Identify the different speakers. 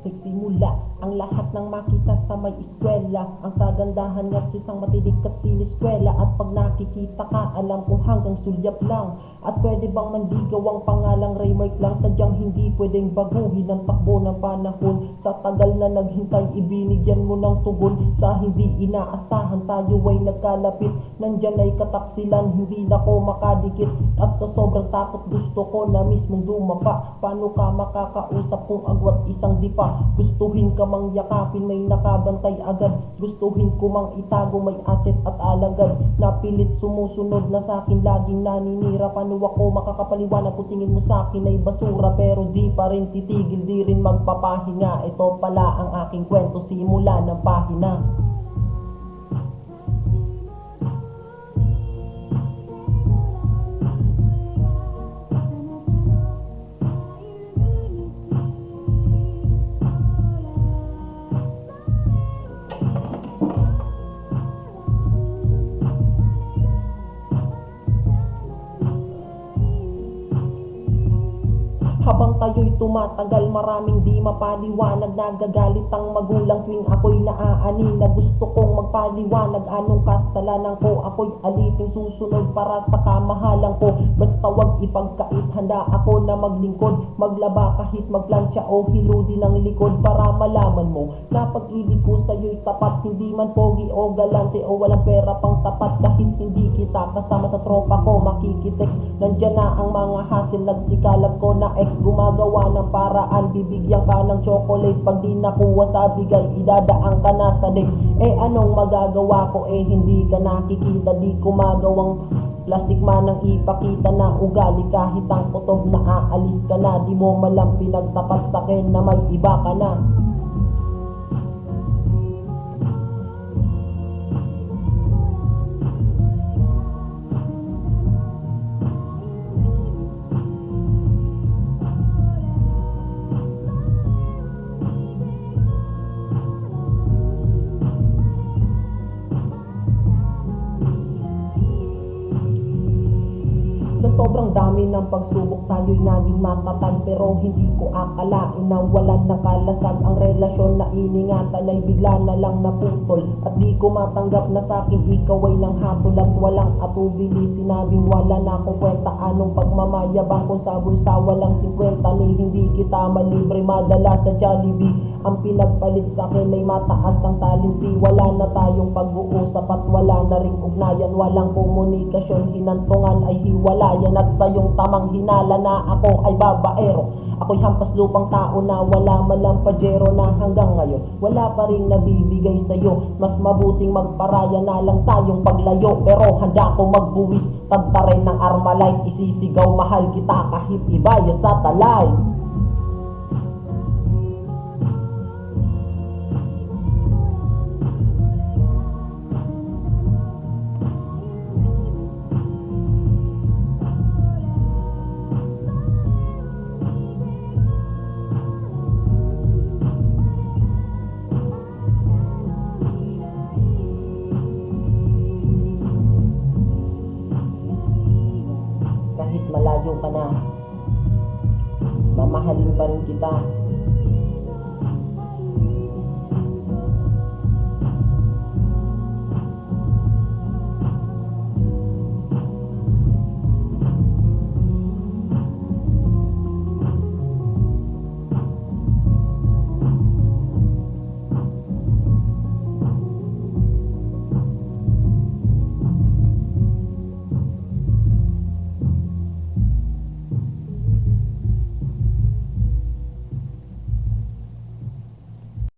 Speaker 1: Nagsimula ang lahat ng makita sa may eskwela. Ang kagandahan nga't isang matidik at siniskwela. At pag nakikita ka, alam kong hanggang sulyap lang. At pwede bang manligaw ang pangalang Raymark lang? Sadyang hindi pwedeng baguhin ang takbo ng panahon. Sa tagal na naghintay, ibinigyan mo ng tugon. Sa hindi inaasahan, tayo ay nagkalapit. Nandyan ay kataksilan, hindi na ko makadikit. At sa sobrang takot, gusto ko na mismong dumapa. Paano ka makakausap kung agwat isang dipa? Gustuhin ka mang yakapin, may nakabantay agad. Gustuhin ko mang itago, may aset at alagad. Napilit sumusunod na sakin, laging naninira. Paano ako makakapaliwanag kung tingin mo sakin ay basura? Pero di pa rin titigil, di rin magpapahinga. Ito pala ang aking kwento, simula ng pahina. Habang tayo'y tumatagal, maraming di mapaliwanag. Nagagalit ang magulang tuwing ako'y naaani na gusto kong magpaliwanag. Anong kasalanan ko? Ako'y alipin susunod para sa kamahalan ko. Basta wag ipagkait, handa ako na maglingkod. Maglaba kahit magplansya o hiludi ng likod. Para malaman mo na pag-ibig ko sa'yo'y tapat. Hindi man pogi o galante o walang pera pang tapat. Kahit hindi kita kasama sa tropa ko makikitext. Nandyan na ang mga hassle, nagsikalat ko na ex. Gumagawa ng paraan, bibigyan ka ng chocolate. Pag di nakuha sa bigay, idadaan ka na sa leg. Anong magagawa ko? Hindi ka nakikita, di ko magawang plastic man ang ipakita na ugali. Kahit ang kutob na aalis ka na, di mo malang pinagtapat sa'kin na may iba ka na. Sa sobrang dami ng pagsubok, tayo'y naging matatag. Pero hindi ko akalain na walang nakalasag. Ang relasyon na iningatan ay bigla na lang naputol. At di ko matanggap na sa'kin ikaw ay nang hatol. At walang atubili, sinabing wala na akong kwenta. Anong pagmamayabang kung sa bulsa walang 50? Ni hindi kita malibre madala sa Jollibee. Ang pinagpalit sa'kin ay mataas ang talimpi. Wala na tayong pag-uusap at wala na ring ugnayan. Walang komunikasyon, hinantungan ay hiwalayan. At sa iyong tamang hinala na ako ay babaero. Ako'y hampas lupang tao na wala malang pajero. Na hanggang ngayon wala pa rin nabibigay sa'yo. Mas mabuting magparaya na lang sa iyong paglayo. Pero handa ko magbuwis, tagtarin ng Armalite. Isisigaw mahal kita kahit ibayo sa talay. Kahit malayo ka na, mamahalin pa rin kita.